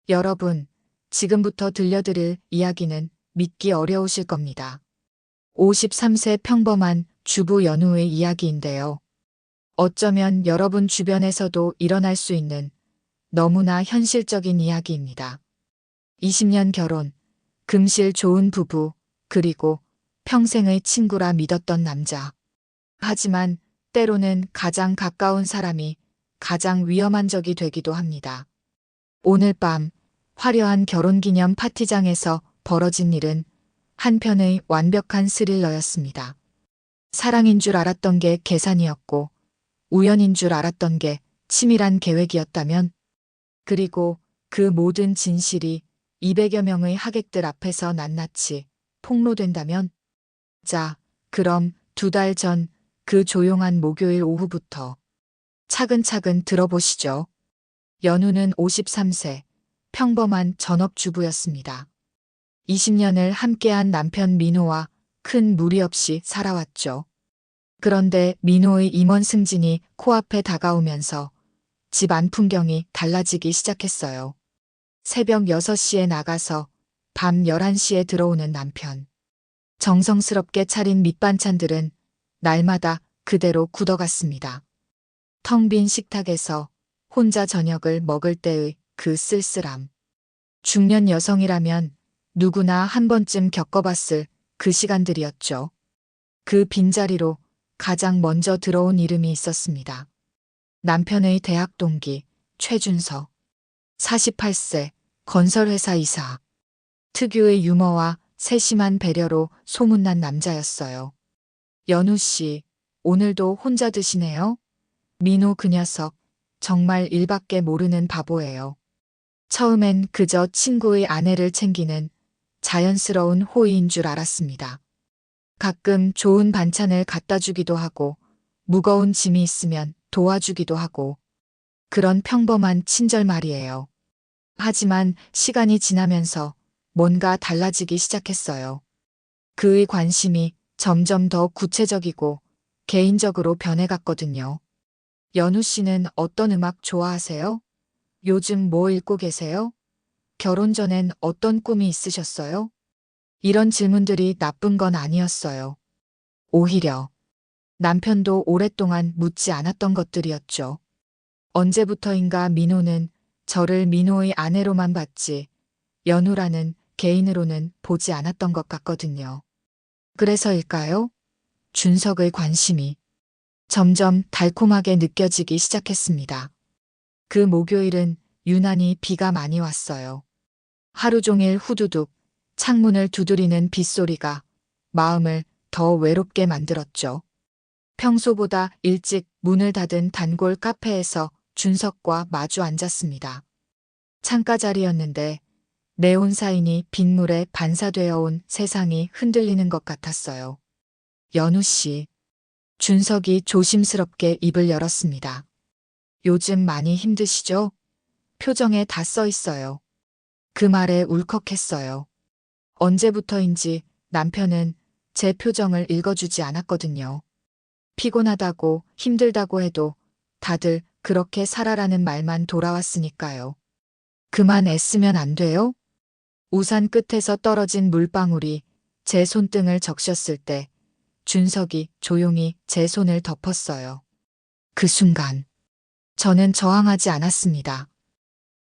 여러분, 지금부터 들려드릴 이야기는 믿기 어려우실 겁니다. 53세 평범한 주부 연우의 이야기인데요. 어쩌면 여러분 주변에서도 일어날 수 있는 너무나 현실적인 이야기입니다. 20년 결혼, 금실 좋은 부부, 그리고 평생의 친구라 믿었던 남자. 하지만 때로는 가장 가까운 사람이 가장 위험한 적이 되기도 합니다. 오늘 밤 화려한 결혼기념 파티장에서 벌어진 일은 한편의 완벽한 스릴러였습니다. 사랑인 줄 알았던 게 계산이었고 우연인 줄 알았던 게 치밀한 계획이었다면, 그리고 그 모든 진실이 200여 명의 하객들 앞에서 낱낱이 폭로된다면, 자, 그럼 2달 전 그 조용한 목요일 오후부터 차근차근 들어보시죠. 연우는 53세, 평범한 전업주부였습니다. 20년을 함께한 남편 민호와 큰 무리 없이 살아왔죠. 그런데 민호의 임원 승진이 코앞에 다가오면서 집안 풍경이 달라지기 시작했어요. 새벽 6시에 나가서 밤 11시에 들어오는 남편. 정성스럽게 차린 밑반찬들은 날마다 그대로 굳어갔습니다. 텅 빈 식탁에서 혼자 저녁을 먹을 때의 그 쓸쓸함. 중년 여성이라면 누구나 한 번쯤 겪어봤을 그 시간들이었죠. 그 빈자리로 가장 먼저 들어온 이름이 있었습니다. 남편의 대학 동기 최준석. 48세 건설회사 이사. 특유의 유머와 세심한 배려로 소문난 남자였어요. 연우 씨, 오늘도 혼자 드시네요? 민호 그 녀석, 정말 일밖에 모르는 바보예요. 처음엔 그저 친구의 아내를 챙기는 자연스러운 호의인 줄 알았습니다. 가끔 좋은 반찬을 갖다 주기도 하고, 무거운 짐이 있으면 도와주기도 하고, 그런 평범한 친절 말이에요. 하지만 시간이 지나면서 뭔가 달라지기 시작했어요. 그의 관심이 점점 더 구체적이고 개인적으로 변해갔거든요. 연우 씨는 어떤 음악 좋아하세요? 요즘 뭐 읽고 계세요? 결혼 전엔 어떤 꿈이 있으셨어요? 이런 질문들이 나쁜 건 아니었어요. 오히려 남편도 오랫동안 묻지 않았던 것들이었죠. 언제부터인가 민호는 저를 민호의 아내로만 봤지 연우라는 개인으로는 보지 않았던 것 같거든요. 그래서일까요? 준석의 관심이 점점 달콤하게 느껴지기 시작했습니다. 그 목요일은 유난히 비가 많이 왔어요. 하루 종일 후두둑 창문을 두드리는 빗소리가 마음을 더 외롭게 만들었죠. 평소보다 일찍 문을 닫은 단골 카페에서 준석과 마주 앉았습니다. 창가 자리였는데 네온 사인이 빗물에 반사되어 온 세상이 흔들리는 것 같았어요. 연우 씨. 준석이 조심스럽게 입을 열었습니다. 요즘 많이 힘드시죠? 표정에 다 써 있어요. 그 말에 울컥했어요. 언제부터인지 남편은 제 표정을 읽어주지 않았거든요. 피곤하다고 힘들다고 해도 다들 그렇게 살아라는 말만 돌아왔으니까요. 그만 애쓰면 안 돼요? 우산 끝에서 떨어진 물방울이 제 손등을 적셨을 때 준석이 조용히 제 손을 덮었어요. 그 순간 저는 저항하지 않았습니다.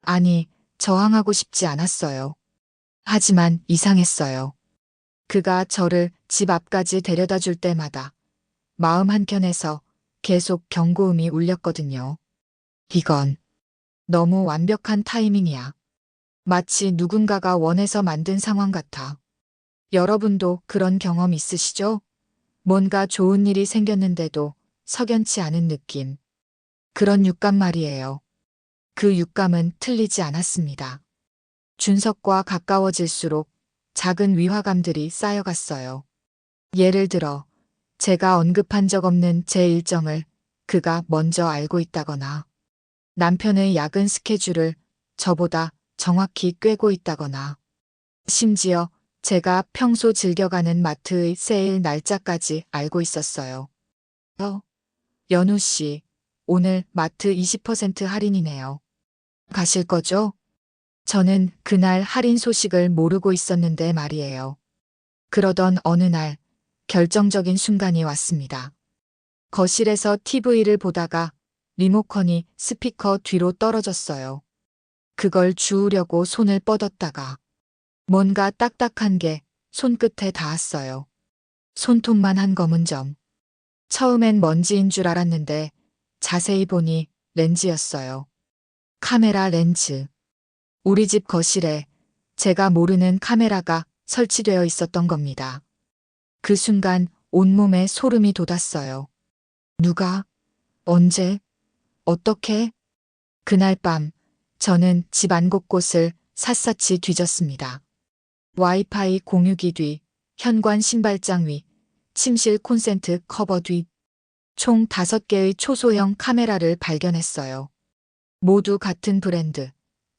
아니, 저항하고 싶지 않았어요. 하지만 이상했어요. 그가 저를 집 앞까지 데려다 줄 때마다 마음 한켠에서 계속 경고음이 울렸거든요. 이건 너무 완벽한 타이밍이야. 마치 누군가가 원해서 만든 상황 같아. 여러분도 그런 경험 있으시죠? 뭔가 좋은 일이 생겼는데도 석연치 않은 느낌. 그런 육감 말이에요. 그 육감은 틀리지 않았습니다. 준석과 가까워질수록 작은 위화감들이 쌓여갔어요. 예를 들어, 제가 언급한 적 없는 제 일정을 그가 먼저 알고 있다거나, 남편의 야근 스케줄을 저보다 정확히 꿰고 있다거나, 심지어 제가 평소 즐겨가는 마트의 세일 날짜까지 알고 있었어요. 연우 씨, 오늘 마트 20% 할인이네요. 가실 거죠? 저는 그날 할인 소식을 모르고 있었는데 말이에요. 그러던 어느 날 결정적인 순간이 왔습니다. 거실에서 TV를 보다가 리모컨이 스피커 뒤로 떨어졌어요. 그걸 주우려고 손을 뻗었다가 뭔가 딱딱한 게 손끝에 닿았어요. 손톱만 한 검은 점. 처음엔 먼지인 줄 알았는데 자세히 보니 렌즈였어요. 카메라 렌즈. 우리 집 거실에 제가 모르는 카메라가 설치되어 있었던 겁니다. 그 순간 온몸에 소름이 돋았어요. 누가? 언제? 어떻게? 그날 밤 저는 집안 곳곳을 샅샅이 뒤졌습니다. 와이파이 공유기 뒤, 현관 신발장 위, 침실 콘센트 커버 뒤, 총 5개의 초소형 카메라를 발견했어요. 모두 같은 브랜드,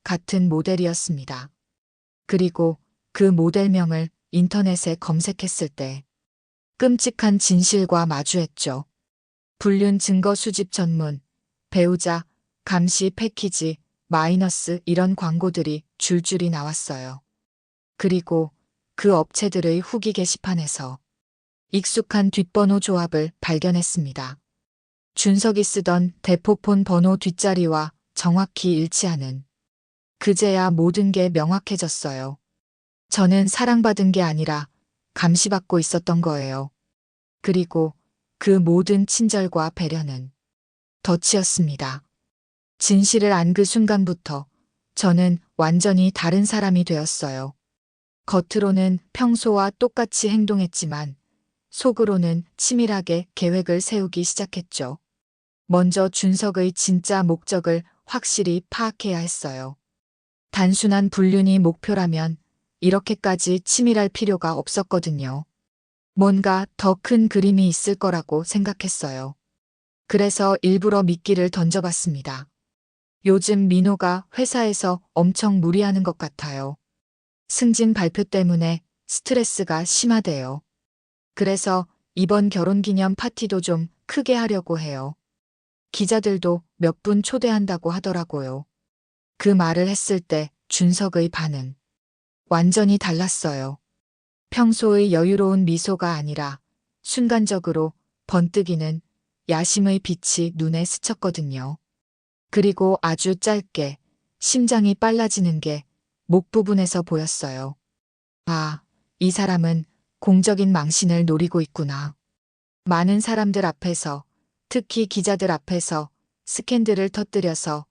같은 모델이었습니다. 그리고 그 모델명을 인터넷에 검색했을 때 끔찍한 진실과 마주했죠. 불륜 증거 수집 전문, 배우자, 감시 패키지, 마이너스 이런 광고들이 줄줄이 나왔어요. 그리고 그 업체들의 후기 게시판에서 익숙한 뒷번호 조합을 발견했습니다. 준석이 쓰던 대포폰 번호 뒷자리와 정확히 일치하는. 그제야 모든 게 명확해졌어요. 저는 사랑받은 게 아니라 감시받고 있었던 거예요. 그리고 그 모든 친절과 배려는 덫이었습니다. 진실을 안 그 순간부터 저는 완전히 다른 사람이 되었어요. 겉으로는 평소와 똑같이 행동했지만 속으로는 치밀하게 계획을 세우기 시작했죠. 먼저 준석의 진짜 목적을 확실히 파악해야 했어요. 단순한 불륜이 목표라면 이렇게까지 치밀할 필요가 없었거든요. 뭔가 더 큰 그림이 있을 거라고 생각했어요. 그래서 일부러 미끼를 던져봤습니다. 요즘 민호가 회사에서 엄청 무리하는 것 같아요. 승진 발표 때문에 스트레스가 심하대요. 그래서 이번 결혼기념 파티도 좀 크게 하려고 해요. 기자들도 몇 분 초대한다고 하더라고요. 그 말을 했을 때 준석의 반응. 완전히 달랐어요. 평소의 여유로운 미소가 아니라 순간적으로 번뜩이는 야심의 빛이 눈에 스쳤거든요. 그리고 아주 짧게 심장이 빨라지는 게 목 부분에서 보였어요. 아, 이 사람은 공적인 망신을 노리고 있구나. 많은 사람들 앞에서, 특히 기자들 앞에서 스캔들을 터뜨려서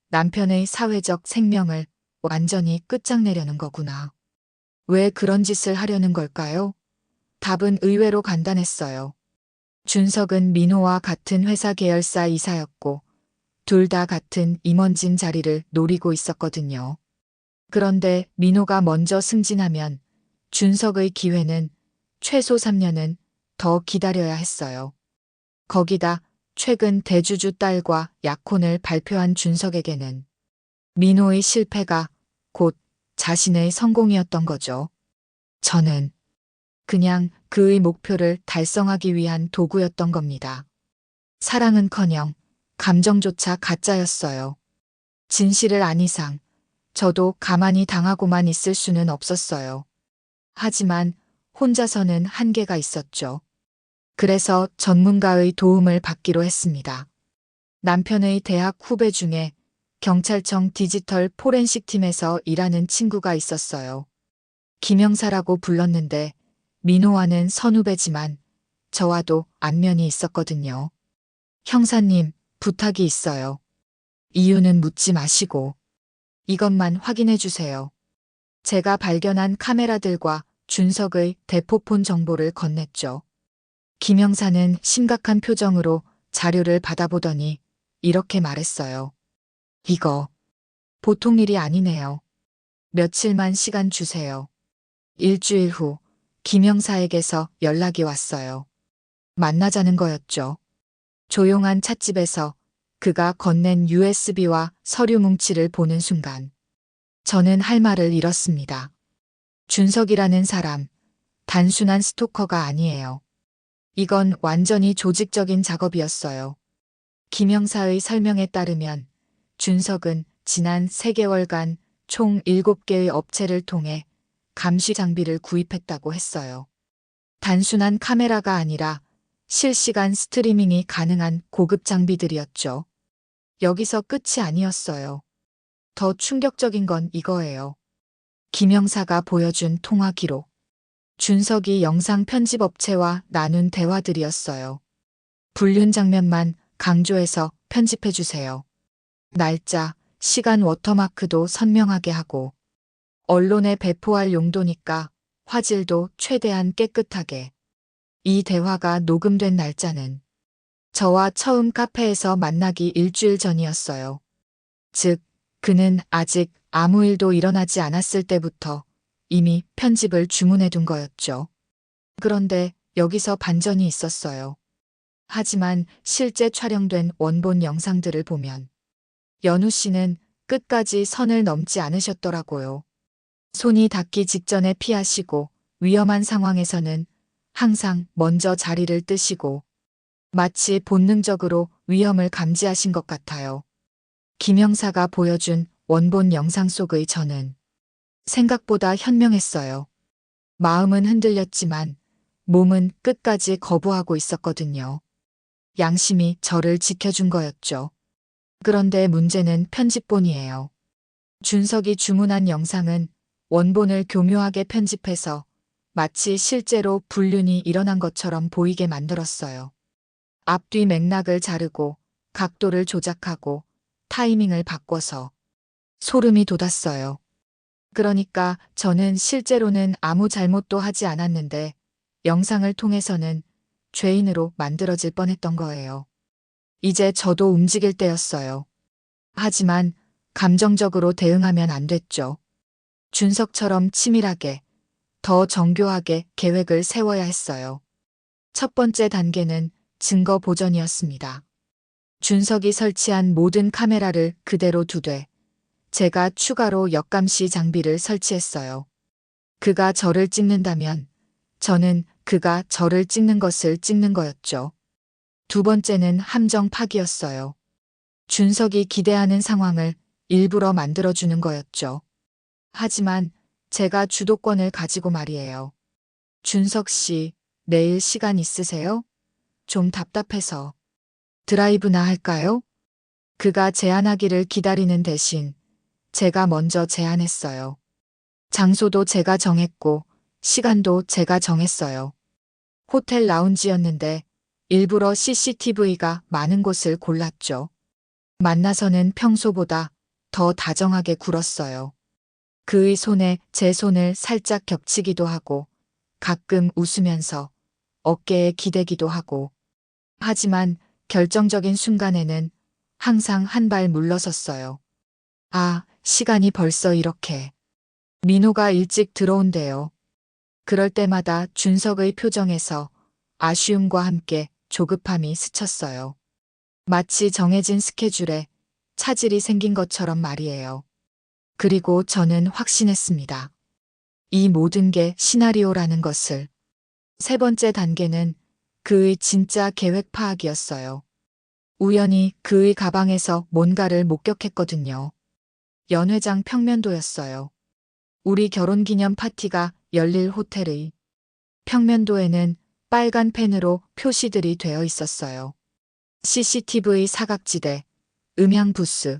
남편의 사회적 생명을 완전히 끝장내려는 거구나. 왜 그런 짓을 하려는 걸까요? 답은 의외로 간단했어요. 준석은 민호와 같은 회사 계열사 이사였고 둘 다 같은 임원진 자리를 노리고 있었거든요. 그런데 민호가 먼저 승진하면 준석의 기회는 최소 3년은 더 기다려야 했어요. 거기다 최근 대주주 딸과 약혼을 발표한 준석에게는 민호의 실패가 곧 자신의 성공이었던 거죠. 저는 그냥 그의 목표를 달성하기 위한 도구였던 겁니다. 사랑은커녕 감정조차 가짜였어요. 진실을 안 이상 저도 가만히 당하고만 있을 수는 없었어요. 하지만 혼자서는 한계가 있었죠. 그래서 전문가의 도움을 받기로 했습니다. 남편의 대학 후배 중에 경찰청 디지털 포렌식 팀에서 일하는 친구가 있었어요. 김영사라고 불렀는데 민호와는 선후배지만 저와도 안면이 있었거든요. 형사님, 부탁이 있어요. 이유는 묻지 마시고 이것만 확인해 주세요. 제가 발견한 카메라들과 준석의 대포폰 정보를 건넸죠. 김영사는 심각한 표정으로 자료를 받아보더니 이렇게 말했어요. 이거 보통 일이 아니네요. 며칠만 시간 주세요. 일주일 후 김영사에게서 연락이 왔어요. 만나자는 거였죠. 조용한 찻집에서 그가 건넨 USB와 서류 뭉치를 보는 순간 저는 할 말을 잃었습니다. 준석이라는 사람, 단순한 스토커가 아니에요. 이건 완전히 조직적인 작업이었어요. 김영사의 설명에 따르면 준석은 지난 3개월간 총 7개의 업체를 통해 감시 장비를 구입했다고 했어요. 단순한 카메라가 아니라 실시간 스트리밍이 가능한 고급 장비들이었죠. 여기서 끝이 아니었어요. 더 충격적인 건 이거예요. 김 형사가 보여준 통화 기록. 준석이 영상 편집업체와 나눈 대화들이었어요. 불륜 장면만 강조해서 편집해주세요. 날짜, 시간 워터마크도 선명하게 하고 언론에 배포할 용도니까 화질도 최대한 깨끗하게. 이 대화가 녹음된 날짜는 저와 처음 카페에서 만나기 일주일 전이었어요. 즉, 그는 아직 아무 일도 일어나지 않았을 때부터 이미 편집을 주문해둔 거였죠. 그런데 여기서 반전이 있었어요. 하지만 실제 촬영된 원본 영상들을 보면 연우 씨는 끝까지 선을 넘지 않으셨더라고요. 손이 닿기 직전에 피하시고 위험한 상황에서는 항상 먼저 자리를 뜨시고 마치 본능적으로 위험을 감지하신 것 같아요. 김 형사가 보여준 원본 영상 속의 저는 생각보다 현명했어요. 마음은 흔들렸지만 몸은 끝까지 거부하고 있었거든요. 양심이 저를 지켜준 거였죠. 그런데 문제는 편집본이에요. 준석이 주문한 영상은 원본을 교묘하게 편집해서 마치 실제로 불륜이 일어난 것처럼 보이게 만들었어요. 앞뒤 맥락을 자르고 각도를 조작하고 타이밍을 바꿔서 소름이 돋았어요. 그러니까 저는 실제로는 아무 잘못도 하지 않았는데 영상을 통해서는 죄인으로 만들어질 뻔했던 거예요. 이제 저도 움직일 때였어요. 하지만 감정적으로 대응하면 안 됐죠. 준석처럼 치밀하게, 더 정교하게 계획을 세워야 했어요. 첫 번째 단계는 증거 보전이었습니다. 준석이 설치한 모든 카메라를 그대로 두되 제가 추가로 역감시 장비를 설치했어요. 그가 저를 찍는다면 저는 그가 저를 찍는 것을 찍는 거였죠. 두 번째는 함정 파기였어요. 준석이 기대하는 상황을 일부러 만들어주는 거였죠. 하지만 제가 주도권을 가지고 말이에요. 준석 씨, 내일 시간 있으세요? 좀 답답해서. 드라이브나 할까요? 그가 제안하기를 기다리는 대신 제가 먼저 제안했어요. 장소도 제가 정했고 시간도 제가 정했어요. 호텔 라운지였는데 일부러 CCTV가 많은 곳을 골랐죠. 만나서는 평소보다 더 다정하게 굴었어요. 그의 손에 제 손을 살짝 겹치기도 하고 가끔 웃으면서 어깨에 기대기도 하고 하지만 결정적인 순간에는 항상 한 발 물러섰어요. 아, 시간이 벌써 이렇게. 민호가 일찍 들어온대요. 그럴 때마다 준석의 표정에서 아쉬움과 함께 조급함이 스쳤어요. 마치 정해진 스케줄에 차질이 생긴 것처럼 말이에요. 그리고 저는 확신했습니다. 이 모든 게 시나리오라는 것을. 세 번째 단계는 그의 진짜 계획 파악이었어요. 우연히 그의 가방에서 뭔가를 목격했거든요. 연회장 평면도였어요. 우리 결혼기념 파티가 열릴 호텔의 평면도에는 빨간 펜으로 표시들이 되어 있었어요. CCTV 사각지대, 음향 부스,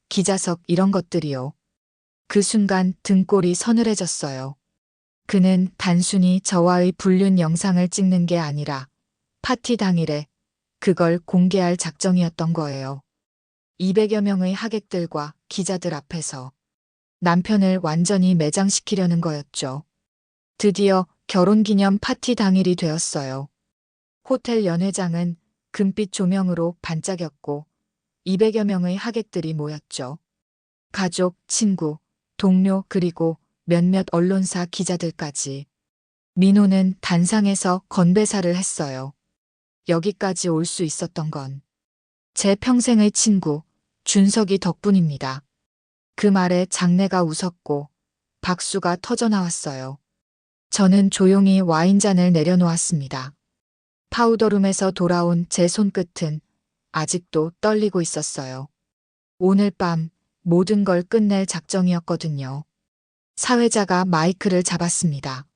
기자석 이런 것들이요. 그 순간 등골이 서늘해졌어요. 그는 단순히 저와의 불륜 영상을 찍는 게 아니라 파티 당일에 그걸 공개할 작정이었던 거예요. 200여 명의 하객들과 기자들 앞에서 남편을 완전히 매장시키려는 거였죠. 드디어 결혼기념 파티 당일이 되었어요. 호텔 연회장은 금빛 조명으로 반짝였고 200여 명의 하객들이 모였죠. 가족, 친구, 동료 그리고 몇몇 언론사 기자들까지. 민호는 단상에서 건배사를 했어요. 여기까지 올 수 있었던 건 제 평생의 친구 준석이 덕분입니다. 그 말에 장내가 웃었고 박수가 터져나왔어요. 저는 조용히 와인잔을 내려놓았습니다. 파우더룸에서 돌아온 제 손끝은 아직도 떨리고 있었어요. 오늘 밤 모든 걸 끝낼 작정이었거든요. 사회자가 마이크를 잡았습니다.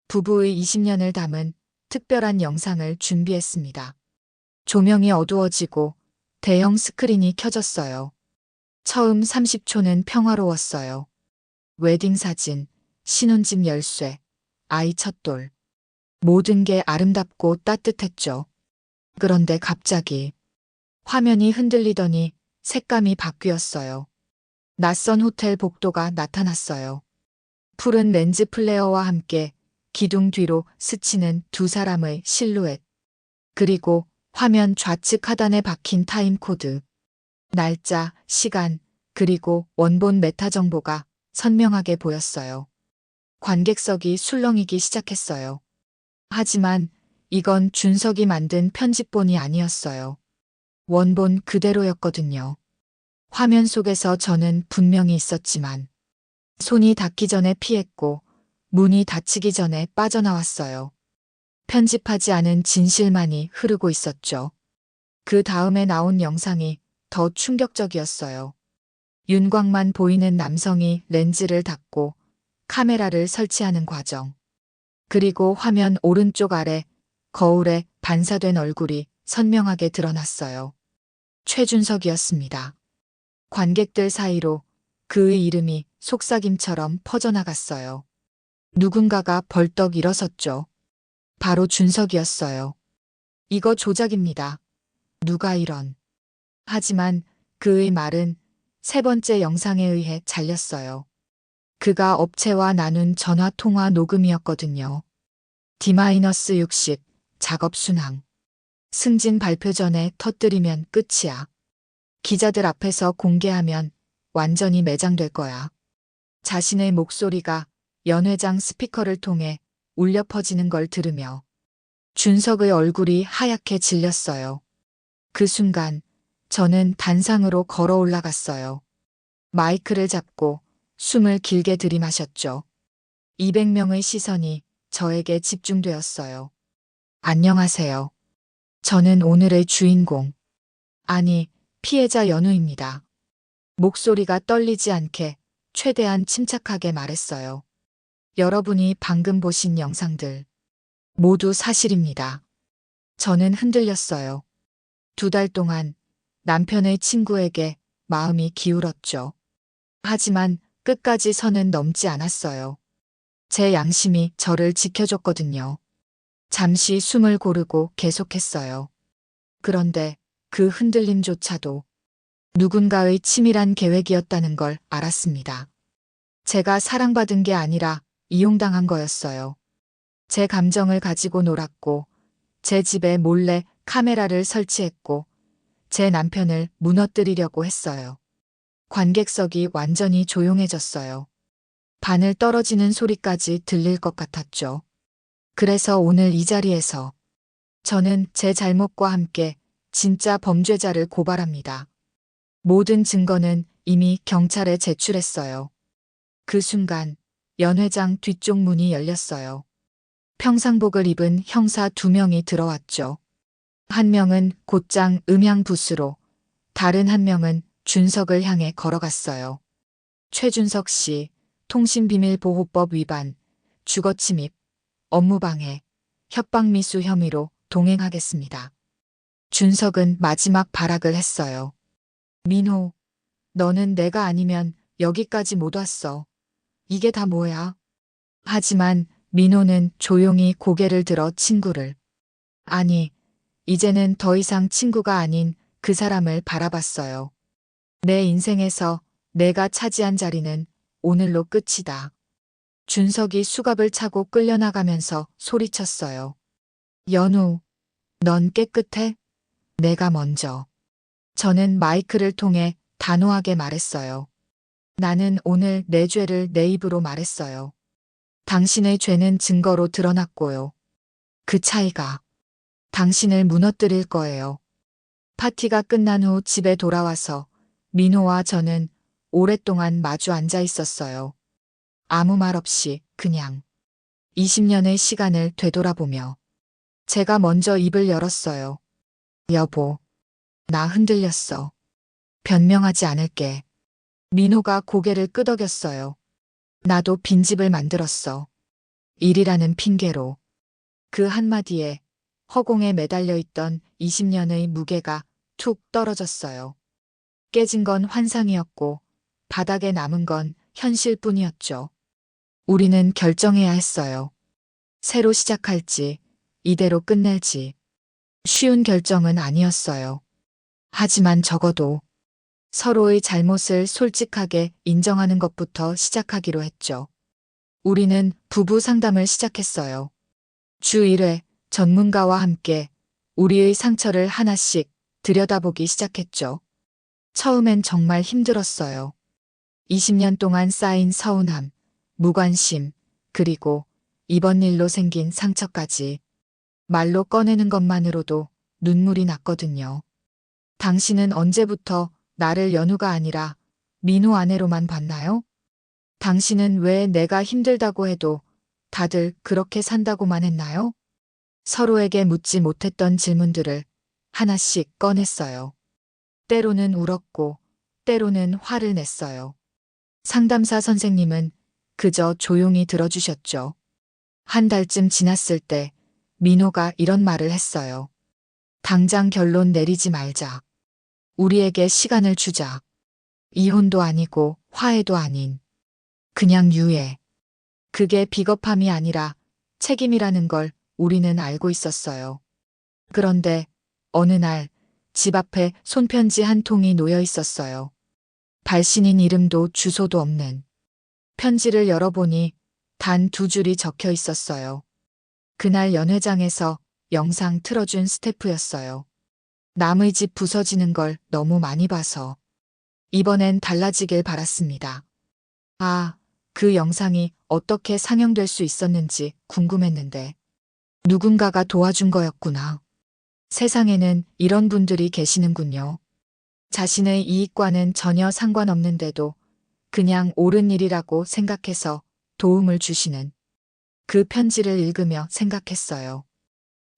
부부의 20년을 담은 특별한 영상을 준비했습니다. 조명이 어두워지고 대형 스크린이 켜졌어요. 처음 30초는 평화로웠어요. 웨딩 사진, 신혼집 열쇠, 아이 첫돌. 모든 게 아름답고 따뜻했죠. 그런데 갑자기 화면이 흔들리더니 색감이 바뀌었어요. 낯선 호텔 복도가 나타났어요. 푸른 렌즈 플레어와 함께 기둥 뒤로 스치는 두 사람의 실루엣. 그리고 화면 좌측 하단에 박힌 타임코드. 날짜, 시간, 그리고 원본 메타 정보가 선명하게 보였어요. 관객석이 술렁이기 시작했어요. 하지만 이건 준석이 만든 편집본이 아니었어요. 원본 그대로였거든요. 화면 속에서 저는 분명히 있었지만 손이 닿기 전에 피했고 문이 닫히기 전에 빠져나왔어요. 편집하지 않은 진실만이 흐르고 있었죠. 그 다음에 나온 영상이 더 충격적이었어요. 윤곽만 보이는 남성이 렌즈를 닫고 카메라를 설치하는 과정. 그리고 화면 오른쪽 아래 거울에 반사된 얼굴이 선명하게 드러났어요. 최준석이었습니다. 관객들 사이로 그의 이름이 속삭임처럼 퍼져나갔어요. 누군가가 벌떡 일어섰죠. 바로 준석이었어요. 이거 조작입니다. 누가 이런. 하지만 그의 말은 세 번째 영상에 의해 잘렸어요. 그가 업체와 나눈 전화 통화 녹음이었거든요. D-60 작업 순항. 승진 발표 전에 터뜨리면 끝이야. 기자들 앞에서 공개하면 완전히 매장될 거야. 자신의 목소리가 연회장 스피커를 통해 울려 퍼지는 걸 들으며 준석의 얼굴이 하얗게 질렸어요. 그 순간 저는 단상으로 걸어 올라갔어요. 마이크를 잡고 숨을 길게 들이마셨죠. 200명의 시선이 저에게 집중되었어요. 안녕하세요. 저는 오늘의 주인공. 아니, 피해자 연우입니다. 목소리가 떨리지 않게 최대한 침착하게 말했어요. 여러분이 방금 보신 영상들 모두 사실입니다. 저는 흔들렸어요. 2달 동안 남편의 친구에게 마음이 기울었죠. 하지만 끝까지 선은 넘지 않았어요. 제 양심이 저를 지켜줬거든요. 잠시 숨을 고르고 계속했어요. 그런데 그 흔들림조차도 누군가의 치밀한 계획이었다는 걸 알았습니다. 제가 사랑받은 게 아니라 이용당한 거였어요. 제 감정을 가지고 놀았고, 제 집에 몰래 카메라를 설치했고, 제 남편을 무너뜨리려고 했어요. 관객석이 완전히 조용해졌어요. 바늘 떨어지는 소리까지 들릴 것 같았죠. 그래서 오늘 이 자리에서 저는 제 잘못과 함께 진짜 범죄자를 고발합니다. 모든 증거는 이미 경찰에 제출했어요. 그 순간 연회장 뒤쪽 문이 열렸어요. 평상복을 입은 형사 2명이 들어왔죠. 한 명은 곧장 음향 부스로, 다른 한 명은 준석을 향해 걸어갔어요. 최준석 씨, 통신비밀보호법 위반, 주거침입, 업무방해, 협박미수 혐의로 동행하겠습니다. 준석은 마지막 발악을 했어요. 민호, 너는 내가 아니면 여기까지 못 왔어. 이게 다 뭐야? 하지만 민호는 조용히 고개를 들어 친구를. 아니, 이제는 더 이상 친구가 아닌 그 사람을 바라봤어요. 내 인생에서 내가 차지한 자리는 오늘로 끝이다. 준석이 수갑을 차고 끌려나가면서 소리쳤어요. 연우, 넌 깨끗해? 내가 먼저. 저는 마이크를 통해 단호하게 말했어요. 나는 오늘 내 죄를 내 입으로 말했어요. 당신의 죄는 증거로 드러났고요. 그 차이가 당신을 무너뜨릴 거예요. 파티가 끝난 후 집에 돌아와서 민호와 저는 오랫동안 마주 앉아 있었어요. 아무 말 없이 그냥 20년의 시간을 되돌아보며 제가 먼저 입을 열었어요. 여보, 나 흔들렸어. 변명하지 않을게. 민호가 고개를 끄덕였어요. 나도 빈집을 만들었어. 일이라는 핑계로. 그 한마디에 허공에 매달려 있던 20년의 무게가 툭 떨어졌어요. 깨진 건 환상이었고 바닥에 남은 건 현실뿐이었죠. 우리는 결정해야 했어요. 새로 시작할지, 이대로 끝낼지. 쉬운 결정은 아니었어요. 하지만 적어도 서로의 잘못을 솔직하게 인정하는 것부터 시작하기로 했죠. 우리는 부부 상담을 시작했어요. 주 1회 전문가와 함께 우리의 상처를 하나씩 들여다보기 시작했죠. 처음엔 정말 힘들었어요. 20년 동안 쌓인 서운함, 무관심, 그리고 이번 일로 생긴 상처까지 말로 꺼내는 것만으로도 눈물이 났거든요. 당신은 언제부터 나를 연우가 아니라 민호 아내로만 봤나요? 당신은 왜 내가 힘들다고 해도 다들 그렇게 산다고만 했나요? 서로에게 묻지 못했던 질문들을 하나씩 꺼냈어요. 때로는 울었고, 때로는 화를 냈어요. 상담사 선생님은 그저 조용히 들어주셨죠. 한 달쯤 지났을 때 민호가 이런 말을 했어요. 당장 결론 내리지 말자. 우리에게 시간을 주자. 이혼도 아니고 화해도 아닌. 그냥 유예. 그게 비겁함이 아니라 책임이라는 걸 우리는 알고 있었어요. 그런데 어느 날 집 앞에 손편지 한 통이 놓여 있었어요. 발신인 이름도 주소도 없는. 편지를 열어보니 단 2줄이 적혀 있었어요. 그날 연회장에서 영상 틀어준 스태프였어요. 남의 집 부서지는 걸 너무 많이 봐서 이번엔 달라지길 바랐습니다. 아, 그 영상이 어떻게 상영될 수 있었는지 궁금했는데 누군가가 도와준 거였구나. 세상에는 이런 분들이 계시는군요. 자신의 이익과는 전혀 상관없는데도 그냥 옳은 일이라고 생각해서 도움을 주시는. 그 편지를 읽으며 생각했어요.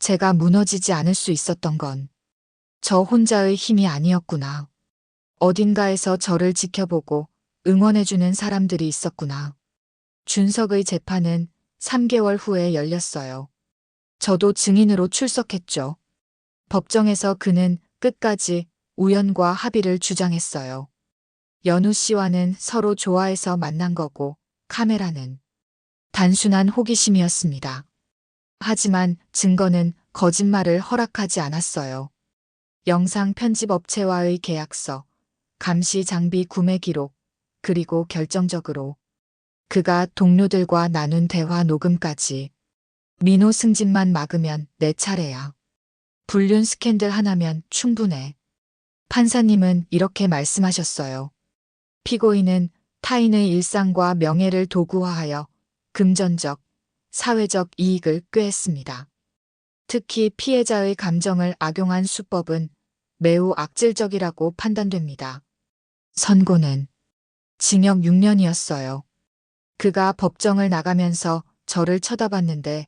제가 무너지지 않을 수 있었던 건 저 혼자의 힘이 아니었구나. 어딘가에서 저를 지켜보고 응원해주는 사람들이 있었구나. 준석의 재판은 3개월 후에 열렸어요. 저도 증인으로 출석했죠. 법정에서 그는 끝까지 우연과 합의를 주장했어요. 연우 씨와는 서로 좋아해서 만난 거고 카메라는 단순한 호기심이었습니다. 하지만 증거는 거짓말을 허락하지 않았어요. 영상 편집 업체와의 계약서, 감시 장비 구매 기록, 그리고 결정적으로 그가 동료들과 나눈 대화 녹음까지. 민호 승진만 막으면 내 차례야. 불륜 스캔들 하나면 충분해. 판사님은 이렇게 말씀하셨어요. 피고인은 타인의 일상과 명예를 도구화하여 금전적, 사회적 이익을 꾀했습니다. 특히 피해자의 감정을 악용한 수법은 매우 악질적이라고 판단됩니다. 선고는 징역 6년이었어요. 그가 법정을 나가면서 저를 쳐다봤는데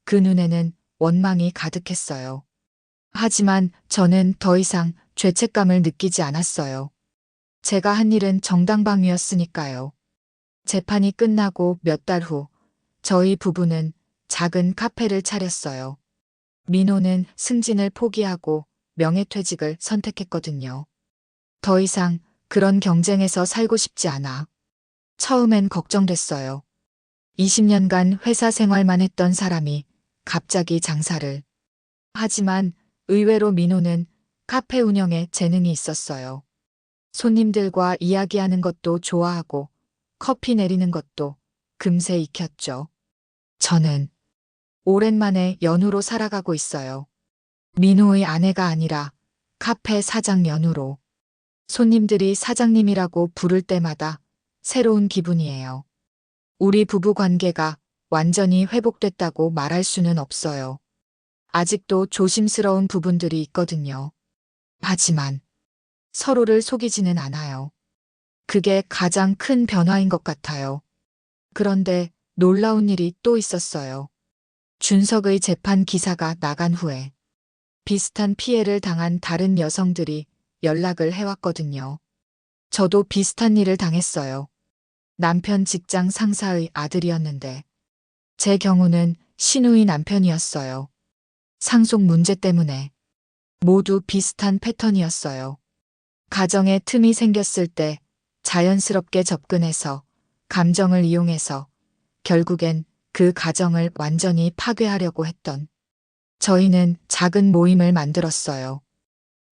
그 눈에는 원망이 가득했어요. 하지만 저는 더 이상 죄책감을 느끼지 않았어요. 제가 한 일은 정당방위였으니까요. 재판이 끝나고 몇 달 후 저희 부부는 작은 카페를 차렸어요. 민호는 승진을 포기하고 명예퇴직을 선택했거든요. 더 이상 그런 경쟁에서 살고 싶지 않아. 처음엔 걱정됐어요. 20년간 회사 생활만 했던 사람이 갑자기 장사를. 하지만 의외로 민호는 카페 운영에 재능이 있었어요. 손님들과 이야기하는 것도 좋아하고 커피 내리는 것도 금세 익혔죠. 저는 오랜만에 연우로 살아가고 있어요. 민호의 아내가 아니라 카페 사장 연우로. 손님들이 사장님이라고 부를 때마다 새로운 기분이에요. 우리 부부 관계가 완전히 회복됐다고 말할 수는 없어요. 아직도 조심스러운 부분들이 있거든요. 하지만 서로를 속이지는 않아요. 그게 가장 큰 변화인 것 같아요. 그런데 놀라운 일이 또 있었어요. 준석의 재판 기사가 나간 후에 비슷한 피해를 당한 다른 여성들이 연락을 해왔거든요. 저도 비슷한 일을 당했어요. 남편 직장 상사의 아들이었는데 제 경우는 시누이 남편이었어요. 상속 문제 때문에 모두 비슷한 패턴이었어요. 가정에 틈이 생겼을 때 자연스럽게 접근해서 감정을 이용해서 결국엔 그 가정을 완전히 파괴하려고 했던 저희는 작은 모임을 만들었어요.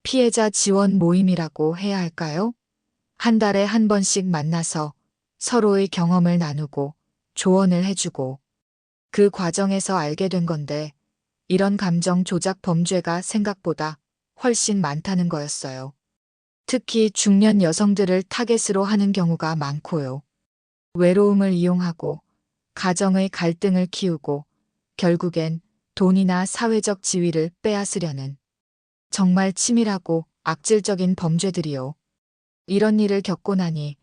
피해자 지원 모임이라고 해야 할까요? 한 달에 한 번씩 만나서 서로의 경험을 나누고 조언을 해주고 그 과정에서 알게 된 건데 이런 감정 조작 범죄가 생각보다 훨씬 많다는 거였어요. 특히 중년 여성들을 타겟으로 하는 경우가 많고요. 외로움을 이용하고 가정의 갈등을 키우고 결국엔 돈이나 사회적 지위를 빼앗으려는 정말 치밀하고 악질적인 범죄들이요. 이런 일을 겪고 나니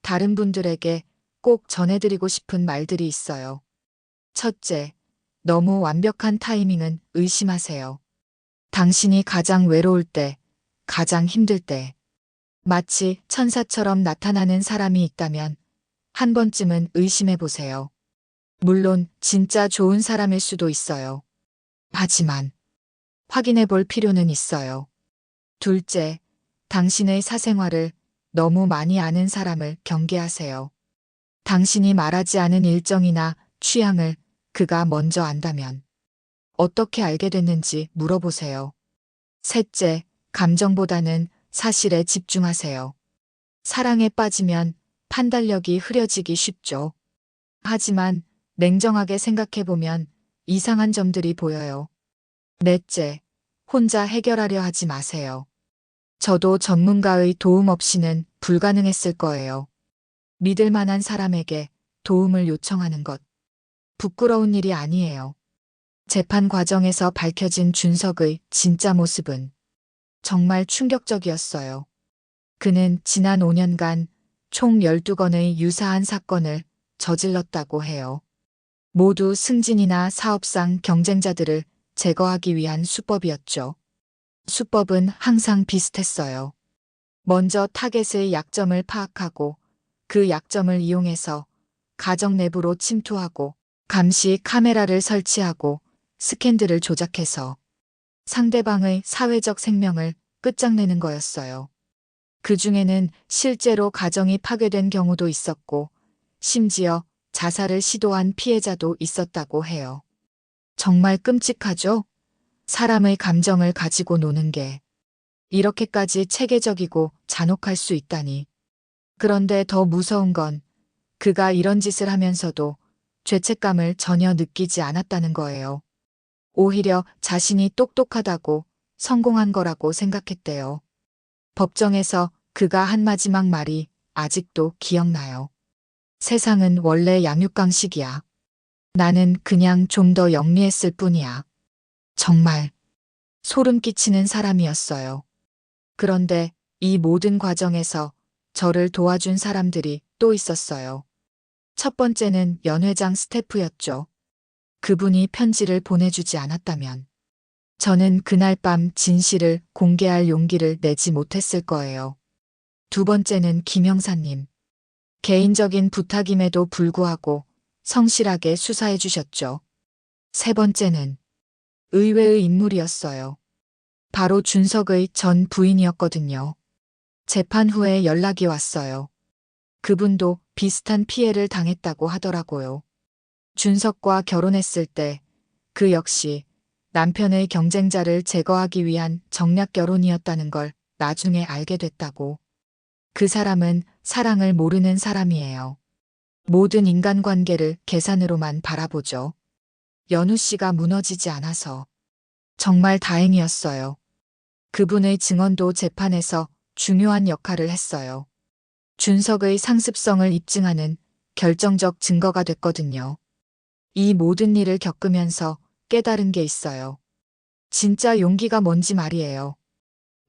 다른 분들에게 꼭 전해드리고 싶은 말들이 있어요. 첫째, 너무 완벽한 타이밍은 의심하세요. 당신이 가장 외로울 때, 가장 힘들 때, 마치 천사처럼 나타나는 사람이 있다면 한 번쯤은 의심해 보세요. 물론 진짜 좋은 사람일 수도 있어요. 하지만 확인해 볼 필요는 있어요. 둘째, 당신의 사생활을 너무 많이 아는 사람을 경계하세요. 당신이 말하지 않은 일정이나 취향을 그가 먼저 안다면 어떻게 알게 됐는지 물어보세요. 셋째, 감정보다는 사실에 집중하세요. 사랑에 빠지면 판단력이 흐려지기 쉽죠. 하지만 냉정하게 생각해보면 이상한 점들이 보여요. 넷째, 혼자 해결하려 하지 마세요. 저도 전문가의 도움 없이는 불가능했을 거예요. 믿을 만한 사람에게 도움을 요청하는 것. 부끄러운 일이 아니에요. 재판 과정에서 밝혀진 준석의 진짜 모습은 정말 충격적이었어요. 그는 지난 5년간 총 12건의 유사한 사건을 저질렀다고 해요. 모두 승진이나 사업상 경쟁자들을 제거하기 위한 수법이었죠. 수법은 항상 비슷했어요. 먼저 타겟의 약점을 파악하고 그 약점을 이용해서 가정 내부로 침투하고 감시 카메라를 설치하고 스캔들을 조작해서 상대방의 사회적 생명을 끝장내는 거였어요. 그 중에는 실제로 가정이 파괴된 경우도 있었고 심지어 자살을 시도한 피해자도 있었다고 해요. 정말 끔찍하죠? 사람의 감정을 가지고 노는 게 이렇게까지 체계적이고 잔혹할 수 있다니. 그런데 더 무서운 건 그가 이런 짓을 하면서도 죄책감을 전혀 느끼지 않았다는 거예요. 오히려 자신이 똑똑하다고 성공한 거라고 생각했대요. 법정에서 그가 한 마지막 말이 아직도 기억나요. 세상은 원래 양육강식이야. 나는 그냥 좀 더 영리했을 뿐이야. 정말 소름 끼치는 사람이었어요. 그런데 이 모든 과정에서 저를 도와준 사람들이 또 있었어요. 첫 번째는 연회장 스태프였죠. 그분이 편지를 보내주지 않았다면 저는 그날 밤 진실을 공개할 용기를 내지 못했을 거예요. 두 번째는 김 형사님. 개인적인 부탁임에도 불구하고 성실하게 수사해 주셨죠. 세 번째는 의외의 인물이었어요. 바로 준석의 전 부인이었거든요. 재판 후에 연락이 왔어요. 그분도 비슷한 피해를 당했다고 하더라고요. 준석과 결혼했을 때 그 역시 남편의 경쟁자를 제거하기 위한 정략 결혼이었다는 걸 나중에 알게 됐다고. 그 사람은 사랑을 모르는 사람이에요. 모든 인간관계를 계산으로만 바라보죠. 연우 씨가 무너지지 않아서 정말 다행이었어요. 그분의 증언도 재판에서 중요한 역할을 했어요. 준석의 상습성을 입증하는 결정적 증거가 됐거든요. 이 모든 일을 겪으면서 깨달은 게 있어요. 진짜 용기가 뭔지 말이에요.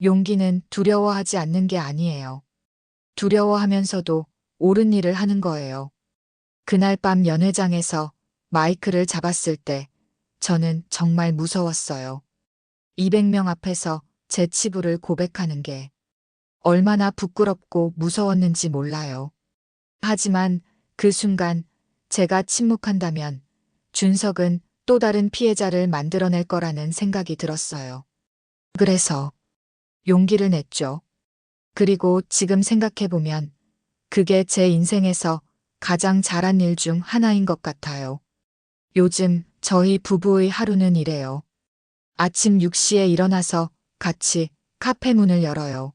용기는 두려워하지 않는 게 아니에요. 두려워하면서도 옳은 일을 하는 거예요. 그날 밤 연회장에서 마이크를 잡았을 때 저는 정말 무서웠어요. 200명 앞에서 제 치부를 고백하는 게 얼마나 부끄럽고 무서웠는지 몰라요. 하지만 그 순간 제가 침묵한다면 준석은 또 다른 피해자를 만들어낼 거라는 생각이 들었어요. 그래서 용기를 냈죠. 그리고 지금 생각해보면 그게 제 인생에서 가장 잘한 일 중 하나인 것 같아요. 요즘 저희 부부의 하루는 이래요. 아침 6시에 일어나서 같이 카페 문을 열어요.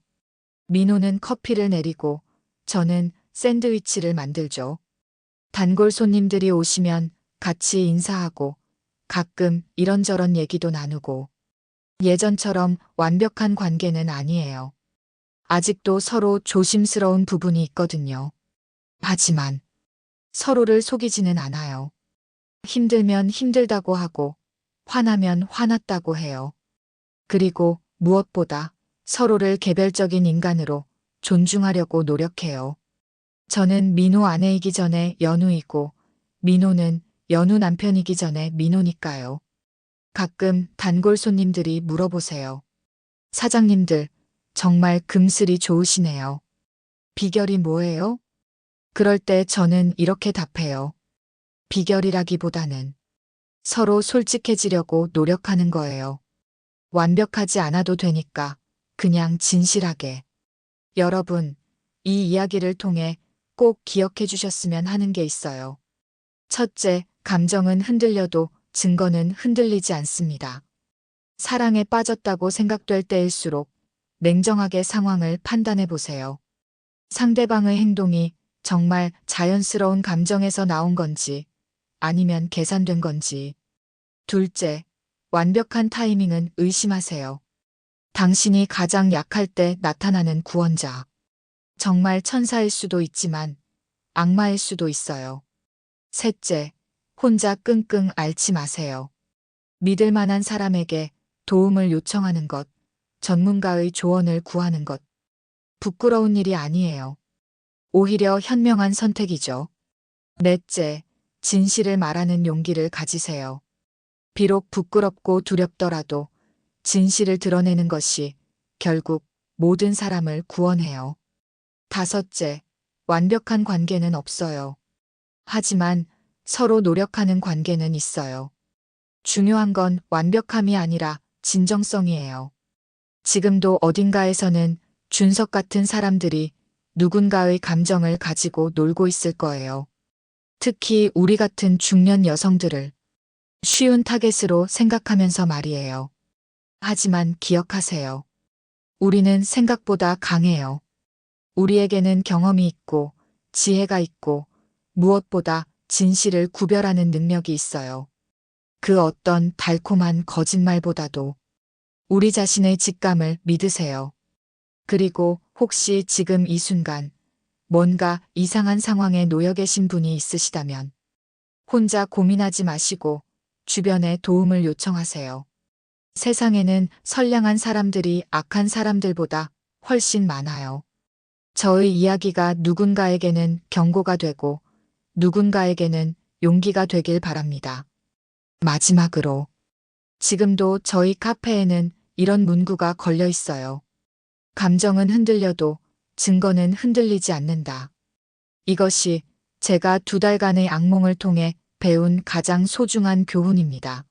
민호는 커피를 내리고 저는 샌드위치를 만들죠. 단골 손님들이 오시면 같이 인사하고 가끔 이런저런 얘기도 나누고 예전처럼 완벽한 관계는 아니에요. 아직도 서로 조심스러운 부분이 있거든요. 하지만 서로를 속이지는 않아요. 힘들면 힘들다고 하고 화나면 화났다고 해요. 그리고 무엇보다 서로를 개별적인 인간으로 존중하려고 노력해요. 저는 민호 아내이기 전에 연우이고 민호는 연우 남편이기 전에 민호니까요. 가끔 단골 손님들이 물어보세요. 사장님들, 정말 금슬이 좋으시네요. 비결이 뭐예요? 그럴 때 저는 이렇게 답해요. 비결이라기보다는 서로 솔직해지려고 노력하는 거예요. 완벽하지 않아도 되니까 그냥 진실하게. 여러분, 이 이야기를 통해 꼭 기억해 주셨으면 하는 게 있어요. 첫째, 감정은 흔들려도 증거는 흔들리지 않습니다. 사랑에 빠졌다고 생각될 때일수록 냉정하게 상황을 판단해 보세요. 상대방의 행동이 정말 자연스러운 감정에서 나온 건지 아니면 계산된 건지. 둘째, 완벽한 타이밍은 의심하세요. 당신이 가장 약할 때 나타나는 구원자. 정말 천사일 수도 있지만 악마일 수도 있어요. 셋째, 혼자 끙끙 앓지 마세요. 믿을 만한 사람에게 도움을 요청하는 것, 전문가의 조언을 구하는 것. 부끄러운 일이 아니에요. 오히려 현명한 선택이죠. 넷째, 진실을 말하는 용기를 가지세요. 비록 부끄럽고 두렵더라도 진실을 드러내는 것이 결국 모든 사람을 구원해요. 다섯째, 완벽한 관계는 없어요. 하지만 서로 노력하는 관계는 있어요. 중요한 건 완벽함이 아니라 진정성이에요. 지금도 어딘가에서는 준석 같은 사람들이 누군가의 감정을 가지고 놀고 있을 거예요. 특히 우리 같은 중년 여성들을 쉬운 타겟으로 생각하면서 말이에요. 하지만 기억하세요. 우리는 생각보다 강해요. 우리에게는 경험이 있고 지혜가 있고 무엇보다 진실을 구별하는 능력이 있어요. 그 어떤 달콤한 거짓말보다도 우리 자신의 직감을 믿으세요. 그리고 혹시 지금 이 순간 뭔가 이상한 상황에 놓여 계신 분이 있으시다면 혼자 고민하지 마시고 주변에 도움을 요청하세요. 세상에는 선량한 사람들이 악한 사람들보다 훨씬 많아요. 저의 이야기가 누군가에게는 경고가 되고 누군가에게는 용기가 되길 바랍니다. 마지막으로 지금도 저희 카페에는 이런 문구가 걸려 있어요. 감정은 흔들려도 증거는 흔들리지 않는다. 이것이 제가 2달간의 악몽을 통해 배운 가장 소중한 교훈입니다.